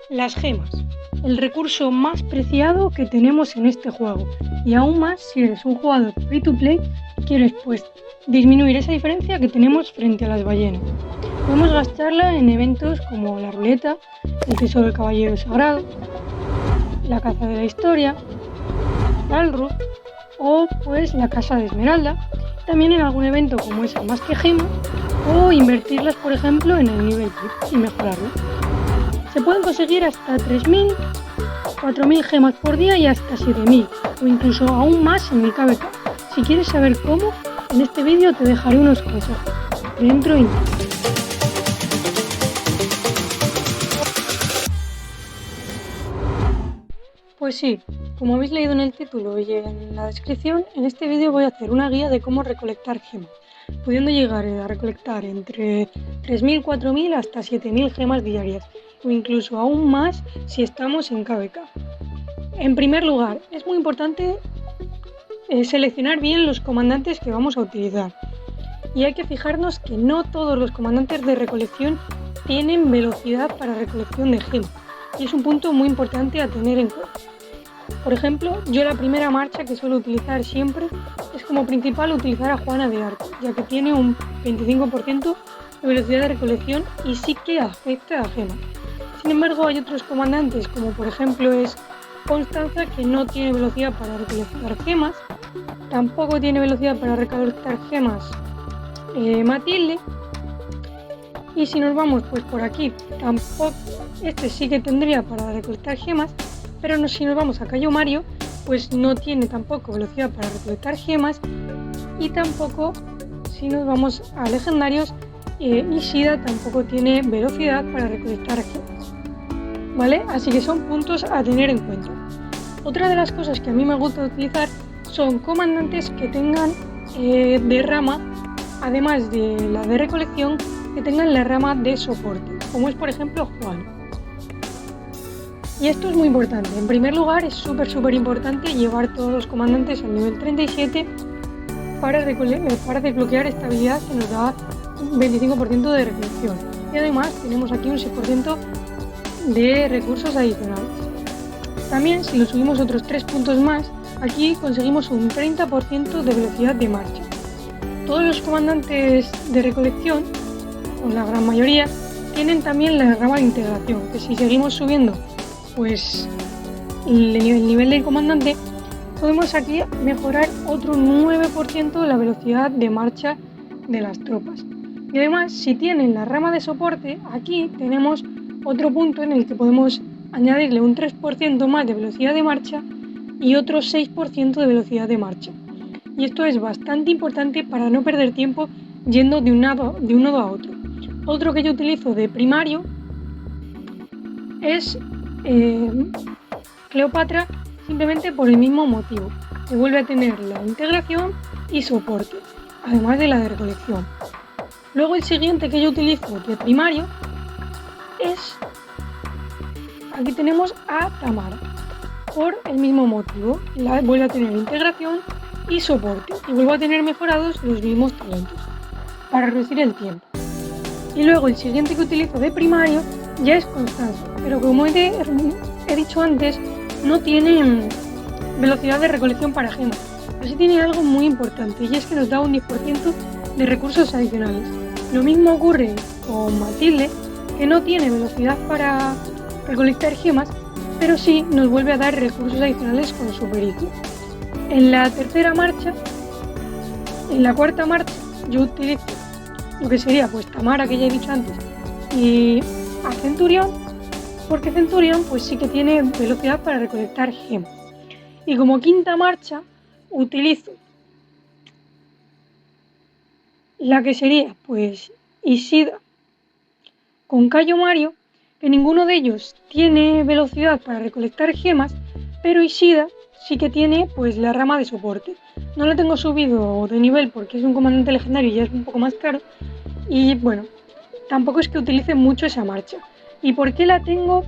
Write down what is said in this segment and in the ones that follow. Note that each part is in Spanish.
Las gemas, el recurso más preciado que tenemos en este juego, y aún más si eres un jugador free to play y quieres pues disminuir esa diferencia que tenemos frente a las ballenas. Podemos gastarla en eventos como la ruleta, el tesoro del caballero sagrado, la caza de la historia, Alrus o pues la casa de esmeralda, también en algún evento como es el más que gemas, o invertirlas por ejemplo en el nivel VIP y mejorarlo. Se pueden conseguir hasta 3000, 4000 gemas por día y hasta 7000 o incluso aún más en el KVK. Si quieres saber cómo, en este vídeo te dejaré unos consejos. Dentro y Pues sí, como habéis leído en el título y en la descripción, en este vídeo voy a hacer una guía de cómo recolectar gemas, pudiendo llegar a recolectar entre 3000, 4000 hasta 7000 gemas diarias, o incluso aún más si estamos en KVK. En primer lugar, es muy importante seleccionar bien los comandantes que vamos a utilizar. Y hay que fijarnos que no todos los comandantes de recolección tienen velocidad para recolección de gemas, y es un punto muy importante a tener en cuenta. Por ejemplo, yo la primera marcha que suelo utilizar siempre es como principal utilizar a Juana de Arco, ya que tiene un 25% de velocidad de recolección y sí que afecta a gemas. Sin embargo, hay otros comandantes, como por ejemplo es Constanza, que no tiene velocidad para recolectar gemas, tampoco tiene velocidad para recolectar gemas Matilde, y si nos vamos pues por aquí, tampoco, este sí que tendría para recolectar gemas, pero si nos vamos a Cayo Mario, pues no tiene tampoco velocidad para recolectar gemas, y tampoco si nos vamos a legendarios, Ishida tampoco tiene velocidad para recolectar gemas, ¿vale? Así que son puntos a tener en cuenta. Otra de las cosas que a mí me gusta utilizar son comandantes que tengan de rama, además de la de recolección, que tengan la rama de soporte, como es por ejemplo Juan. Y esto es muy importante. En primer lugar, es súper importante llevar todos los comandantes al nivel 37 para desbloquear esta habilidad que nos da un 25% de recolección. Y además tenemos aquí un 6% de recursos adicionales. También, si lo subimos otros 3 puntos más, aquí conseguimos un 30% de velocidad de marcha. Todos los comandantes de recolección, o la gran mayoría, tienen también la rama de integración, que si seguimos subiendo pues el nivel del comandante, podemos aquí mejorar otro 9% de la velocidad de marcha de las tropas. Y además, si tienen la rama de soporte, aquí tenemos otro punto en el que podemos añadirle un 3% más de velocidad de marcha y otro 6% de velocidad de marcha. Y esto es bastante importante para no perder tiempo yendo de un nodo a otro. Otro que yo utilizo de primario es Cleopatra, simplemente por el mismo motivo, que vuelve a tener la integración y soporte, además de la de recolección. Luego el siguiente que yo utilizo de primario es, aquí tenemos a Tamara, por el mismo motivo, vuelve a tener integración y soporte, y vuelvo a tener mejorados los mismos talentos, para reducir el tiempo. Y luego el siguiente que utilizo de primario ya es Constanza, pero como he dicho antes, no tiene velocidad de recolección para gemas, pero sí tiene algo muy importante, y es que nos da un 10% de recursos adicionales. Lo mismo ocurre con Matilde, que no tiene velocidad para recolectar gemas, pero sí nos vuelve a dar recursos adicionales con su pericia. En la tercera marcha, en la cuarta marcha, yo utilizo lo que sería pues Tamara, que ya he dicho antes, y a Centurión, porque Centurión pues sí que tiene velocidad para recolectar gemas. Y como quinta marcha utilizo la que sería pues Ishida con Cayo Mario, que ninguno de ellos tiene velocidad para recolectar gemas, pero Ishida sí que tiene pues la rama de soporte. No lo tengo subido de nivel porque es un comandante legendario y ya es un poco más caro, y bueno, tampoco es que utilice mucho esa marcha. ¿Y por qué la tengo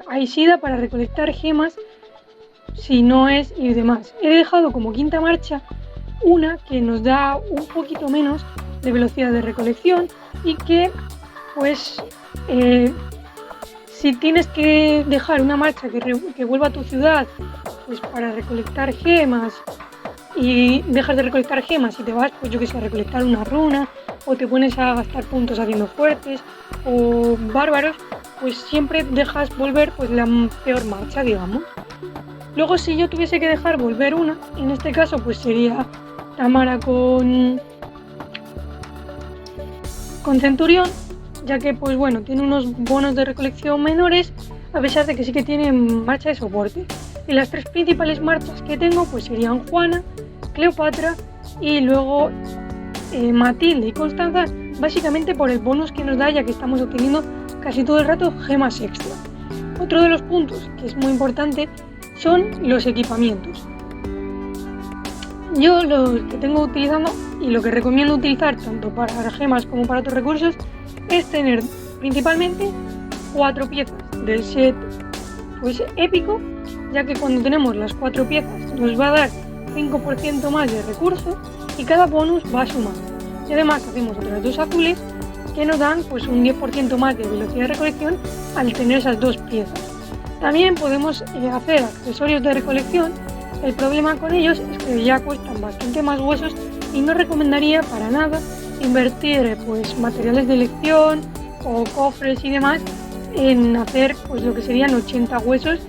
a Ishida para recolectar gemas si no es y demás? He dejado como quinta marcha una que nos da un poquito menos de velocidad de recolección y que pues Si tienes que dejar una marcha que vuelva a tu ciudad, pues para recolectar gemas, y dejas de recolectar gemas y te vas, pues yo que sé, a recolectar una runa, o te pones a gastar puntos haciendo fuertes o bárbaros, pues siempre dejas volver pues la peor marcha, digamos. Luego, si yo tuviese que dejar volver una, en este caso pues sería Tamara con Centurión, ya que pues bueno, tiene unos bonos de recolección menores, a pesar de que sí que tiene marcha de soporte. Y las tres principales marchas que tengo pues serían Juana, Cleopatra y luego Matilde y Constanza, básicamente por el bonus que nos da, ya que estamos obteniendo casi todo el rato gemas extra. Otro de los puntos que es muy importante son los equipamientos. Yo los que tengo utilizando y lo que recomiendo utilizar tanto para gemas como para otros recursos es tener principalmente 4 piezas del set pues épico, ya que cuando tenemos las 4 piezas nos va a dar 5% más de recursos y cada bonus va a sumar. Y además hacemos otras 2 azules que nos dan pues un 10% más de velocidad de recolección al tener esas 2 piezas. También podemos hacer accesorios de recolección. El problema con ellos es que ya cuestan bastante más huesos y no recomendaría para nada invertir pues materiales de elección o cofres y demás en hacer pues lo que serían 80 huesos,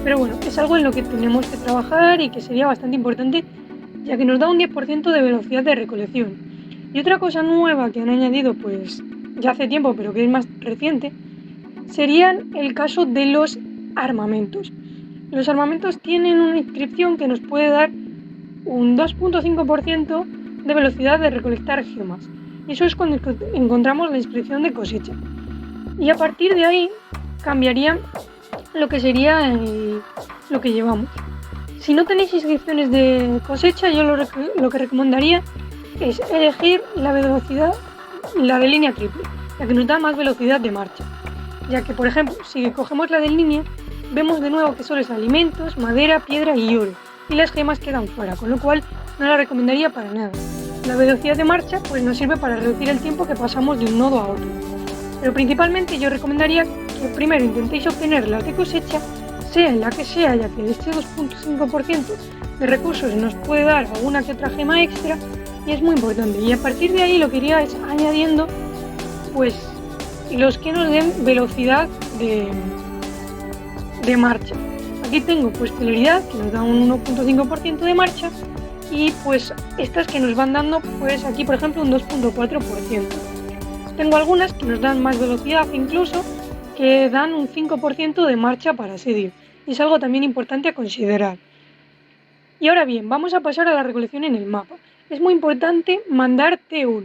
pero bueno, es algo en lo que tenemos que trabajar y que sería bastante importante, ya que nos da un 10% de velocidad de recolección. Y otra cosa nueva que han añadido pues ya hace tiempo, pero que es más reciente, serían el caso de los armamentos. Los armamentos tienen una inscripción que nos puede dar un 2.5% de velocidad de recolectar gemas. Y eso es cuando encontramos la inscripción de cosecha. Y a partir de ahí cambiaría lo que sería lo que llevamos. Si no tenéis inscripciones de cosecha, yo lo que recomendaría es elegir la velocidad, la de línea triple, la que nos da más velocidad de marcha. Ya que, por ejemplo, si cogemos la de línea, vemos de nuevo que solo es alimentos, madera, piedra y oro, y las gemas quedan fuera, con lo cual no la recomendaría para nada. La velocidad de marcha pues nos sirve para reducir el tiempo que pasamos de un nodo a otro. Pero principalmente yo recomendaría que primero intentéis obtener la de cosecha, sea en la que sea, ya que este 2.5% de recursos nos puede dar alguna que otra gema extra y es muy importante. Y a partir de ahí lo que iría es añadiendo pues los que nos den velocidad de marcha. Aquí tengo pues celeridad, que nos da un 1.5% de marcha, y pues estas que nos van dando pues aquí por ejemplo un 2.4%. Tengo algunas que nos dan más velocidad incluso, que dan un 5% de marcha para asedio, y es algo también importante a considerar. Y ahora bien, vamos a pasar a la recolección en el mapa. Es muy importante mandar T1,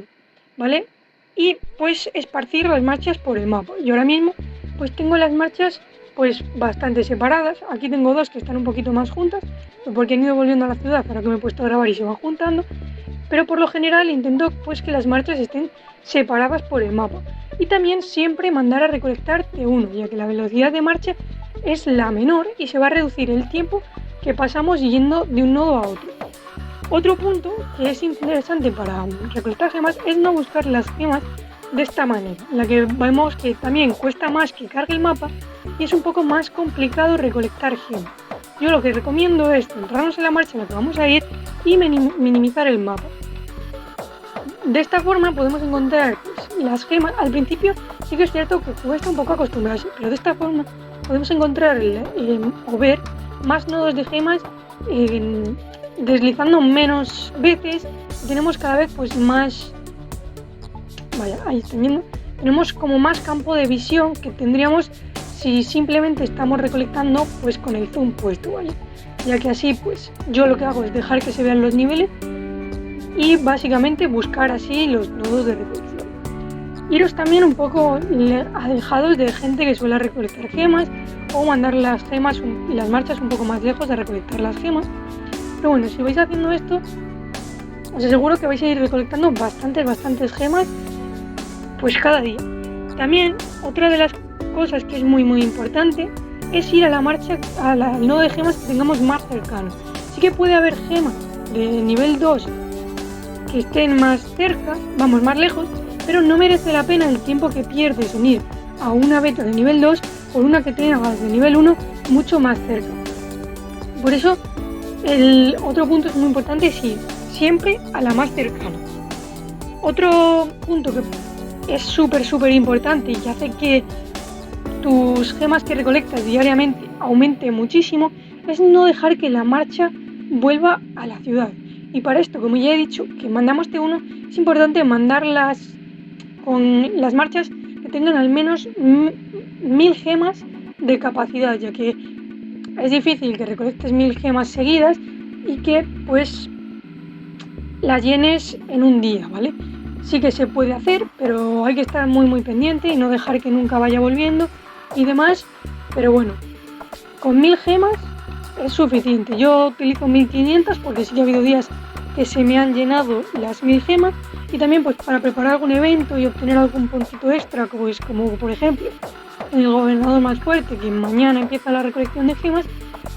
¿vale? Y pues esparcir las marchas por el mapa. Y ahora mismo pues tengo las marchas pues bastante separadas. Aquí tengo 2 que están un poquito más juntas, porque han ido volviendo a la ciudad para que me he puesto a grabar y se van juntando. Pero por lo general intento pues que las marchas estén separadas por el mapa. Y también siempre mandar a recolectar T1, ya que la velocidad de marcha es la menor y se va a reducir el tiempo que pasamos yendo de un nodo a otro. Otro punto que es interesante para recolectar gemas es no buscar las gemas de esta manera, en la que vemos que también cuesta más que cargue el mapa y es un poco más complicado recolectar gemas. Yo lo que recomiendo es centrarnos en la marcha en la que vamos a ir y minimizar el mapa. De esta forma podemos encontrar pues, las gemas. Al principio sí que es cierto que cuesta un poco acostumbrarse, pero de esta forma podemos encontrar o ver más nodos de gemas deslizando menos veces. Tenemos cada vez pues más, ahí están viendo, tenemos como más campo de visión que tendríamos si simplemente estamos recolectando pues con el zoom puesto, ¿vale? Ya que así pues yo lo que hago es dejar que se vean los niveles y básicamente buscar así los nodos de recolección. Iros también un poco alejados de gente que suele recolectar gemas o mandar las gemas y las marchas un poco más lejos de recolectar las gemas. Pero bueno, si vais haciendo esto, os aseguro que vais a ir recolectando bastantes gemas pues cada día. También otra de las cosas que es muy importante es ir a la marcha, al nodo de gemas que tengamos más cercano. Sí que puede haber gemas de nivel 2 que estén más cerca, más lejos, pero no merece la pena el tiempo que pierdes en ir a una beta de nivel 2 por una que tengas de nivel 1 mucho más cerca. Por eso el otro punto es muy importante, es ir siempre a la más cercana. Otro punto que es súper importante y que hace que tus gemas que recolectas diariamente aumente muchísimo es no dejar que la marcha vuelva a la ciudad. Y para esto, como ya he dicho, que mandamos T1, es importante mandarlas con las marchas que tengan al menos 1000 gemas de capacidad, ya que es difícil que recolectes 1000 gemas seguidas y que pues las llenes en un día, ¿vale? Sí que se puede hacer, pero hay que estar muy pendiente y no dejar que nunca vaya volviendo y demás, pero bueno, con 1000 gemas es suficiente. Yo utilizo 1500 porque sí que ha habido días que se me han llenado las 1000 gemas y también pues para preparar algún evento y obtener algún puntito extra, pues, como por ejemplo en el gobernador más fuerte, que mañana empieza la recolección de gemas,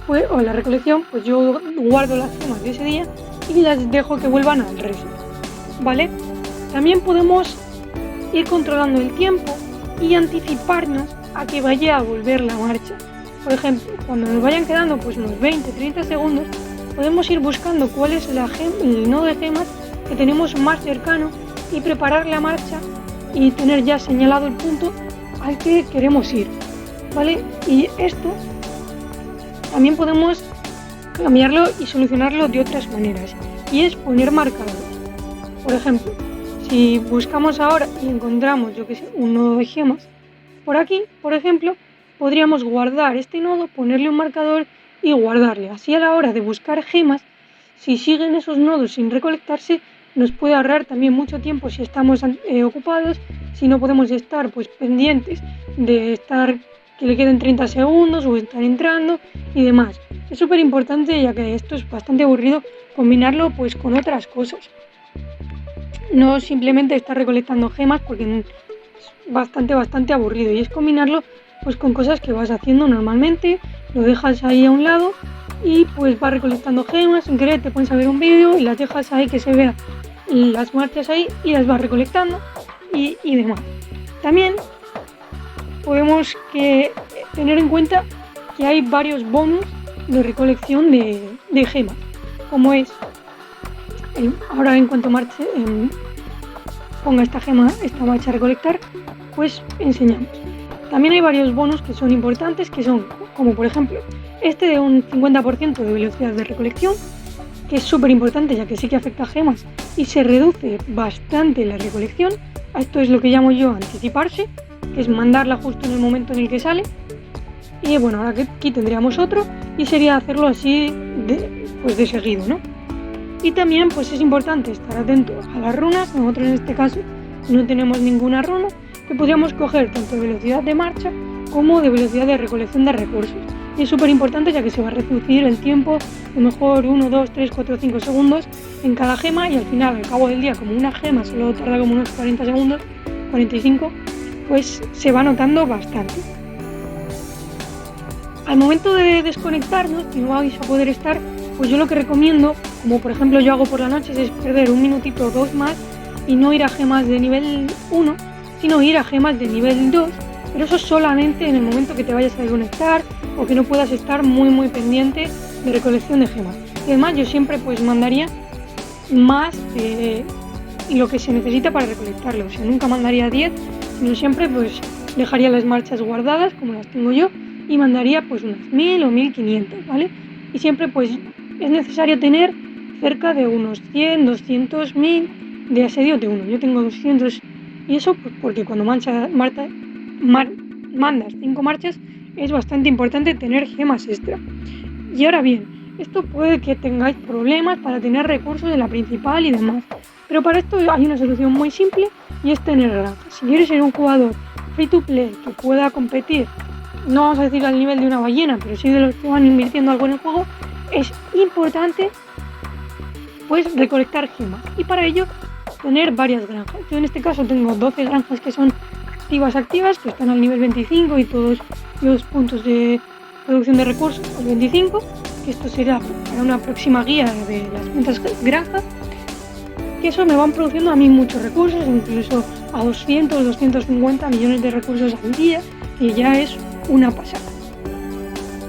pues, o la recolección, pues yo guardo las gemas de ese día y las dejo que vuelvan al resto, ¿vale? También podemos ir controlando el tiempo y anticiparnos a que vaya a volver la marcha. Por ejemplo, cuando nos vayan quedando pues unos 20-30 segundos, podemos ir buscando cuál es el nodo de gemas que tenemos más cercano y preparar la marcha y tener ya señalado el punto al que queremos ir, ¿vale? Y esto también podemos cambiarlo y solucionarlo de otras maneras, y es poner marcadores. Por ejemplo, si buscamos ahora y encontramos, yo que sé, un nodo de gemas por aquí, por ejemplo, podríamos guardar este nodo, ponerle un marcador y guardarle. Así a la hora de buscar gemas, si siguen esos nodos sin recolectarse, nos puede ahorrar también mucho tiempo si estamos ocupados, si no podemos estar pues pendientes de estar que le queden 30 segundos o estar entrando y demás. Es súper importante, ya que esto es bastante aburrido, combinarlo pues con otras cosas. No simplemente estar recolectando gemas porque es bastante aburrido, y es combinarlo pues con cosas que vas haciendo normalmente, lo dejas ahí a un lado y pues vas recolectando gemas, sin querer te pones a ver un vídeo y las dejas ahí que se vea las marchas ahí y las vas recolectando y demás. También podemos tener en cuenta que hay varios bonus de recolección de gemas, como es ahora en cuanto ponga esta marcha a recolectar, pues enseñamos. También hay varios bonus que son importantes, que son como por ejemplo este de un 50% de velocidad de recolección, que es súper importante ya que sí que afecta a gemas y se reduce bastante la recolección. Esto es lo que llamo yo anticiparse, que es mandarla justo en el momento en el que sale. Y bueno, ahora aquí tendríamos otro y sería hacerlo así de seguido, ¿no? Y también pues es importante estar atento a las runas. Nosotros en este caso no tenemos ninguna runa, que podríamos coger tanto de velocidad de marcha como de velocidad de recolección de recursos. Y es súper importante ya que se va a reducir el tiempo, a lo mejor 1, 2, 3, 4, 5 segundos en cada gema, y al final, al cabo del día, como una gema solo tarda como unos 40 segundos, 45, pues se va notando bastante. Al momento de desconectarnos, y no vais a poder estar, pues yo lo que recomiendo, como por ejemplo yo hago por la noche, es perder un minutito o dos más y no ir a gemas de nivel 1, sino ir a gemas de nivel 2, pero eso solamente en el momento que te vayas a desconectar o que no puedas estar muy pendiente de recolección de gemas. Y además yo siempre pues mandaría más de lo que se necesita para recolectarlo, o sea, nunca mandaría 10, sino siempre pues dejaría las marchas guardadas como las tengo yo y mandaría pues unas 1000 o 1500, ¿vale? Y siempre pues es necesario tener cerca de unos 100, 200, 1000 de asedio T1. Yo tengo 200 y eso pues porque cuando mandas 5 marchas es bastante importante tener gemas extra. Y ahora bien, esto puede que tengáis problemas para tener recursos en la principal y demás, pero para esto hay una solución muy simple y es tener granjas. Si quieres ser un jugador free to play que pueda competir, no vamos a decir al nivel de una ballena, pero sí de los que van invirtiendo algo en el juego, es importante pues recolectar gemas, y para ello tener varias granjas. Yo en este caso tengo 12 granjas que son activas, que están al nivel 25 y todos los puntos de producción de recursos al 25, que esto será para una próxima guía de las cuentas granjas, que eso me van produciendo a mí muchos recursos, incluso a 200, 250 millones de recursos al día, que ya es una pasada.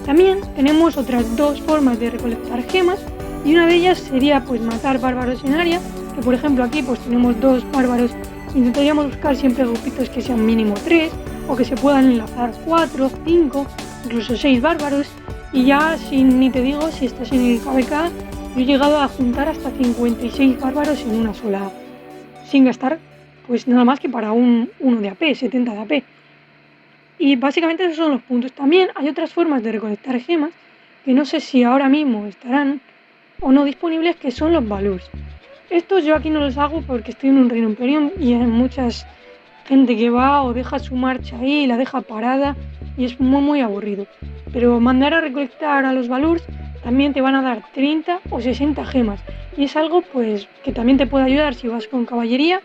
También tenemos otras dos formas de recolectar gemas y una de ellas sería pues matar bárbaros en área, que por ejemplo aquí pues tenemos 2 bárbaros. Intentaríamos buscar siempre grupitos que sean mínimo 3 o que se puedan enlazar 4, 5, incluso 6 bárbaros. Y ya ni te digo si estás en el KVK, yo he llegado a juntar hasta 56 bárbaros en una sola, sin gastar pues nada más que para uno de AP, 70 de AP. Y básicamente esos son los puntos. También hay otras formas de recolectar gemas que no sé si ahora mismo estarán o no disponibles, que son los valurs. Estos yo aquí no los hago porque estoy en un reino Imperium y hay mucha gente que va o deja su marcha ahí y la deja parada y es muy aburrido. Pero mandar a recolectar a los valurs también te van a dar 30 o 60 gemas y es algo pues que también te puede ayudar si vas con caballería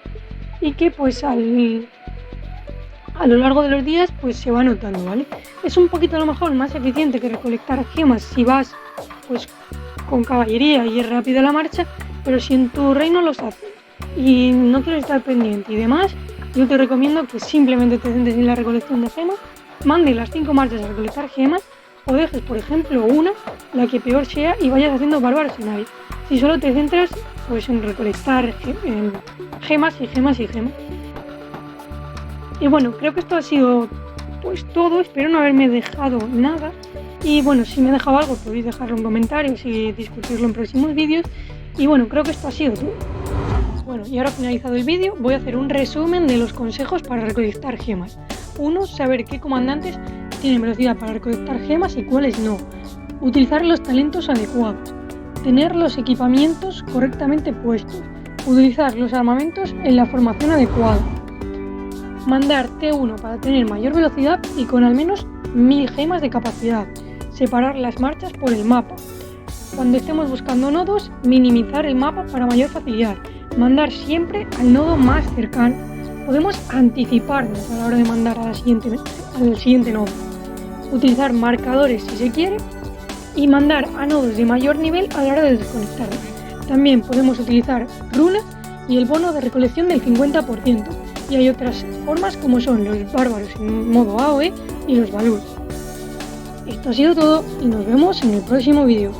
y que pues a lo largo de los días pues se va notando, ¿vale? Es un poquito a lo mejor más eficiente que recolectar gemas si vas pues con caballería y es rápida la marcha, pero si en tu reino los haces y no quieres estar pendiente y demás, yo te recomiendo que simplemente te centres en la recolección de gemas, mandes las 5 marchas a recolectar gemas o dejes por ejemplo una, la que peor sea, y vayas haciendo bárbaros en área. Si solo te centras pues en recolectar gemas y gemas y gemas. Y bueno, creo que esto ha sido pues todo, espero no haberme dejado nada. Y bueno, si me he dejado algo podéis dejarlo en comentarios y discutirlo en próximos vídeos. Y bueno, creo que esto ha sido todo. Bueno, y ahora finalizado el vídeo voy a hacer un resumen de los consejos para recolectar gemas. 1. Saber qué comandantes tienen velocidad para recolectar gemas y cuáles no. Utilizar los talentos adecuados. Tener los equipamientos correctamente puestos. Utilizar los armamentos en la formación adecuada. Mandar T1 para tener mayor velocidad y con al menos 1000 gemas de capacidad. Separar las marchas por el mapa. Cuando estemos buscando nodos, minimizar el mapa para mayor facilidad. Mandar siempre al nodo más cercano. Podemos anticiparnos a la hora de mandar al siguiente nodo. Utilizar marcadores si se quiere y mandar a nodos de mayor nivel a la hora de desconectarlos. También podemos utilizar runas y el bono de recolección del 50%. Y hay otras formas como son los bárbaros en modo AOE y los valurs. Esto ha sido todo y nos vemos en el próximo vídeo.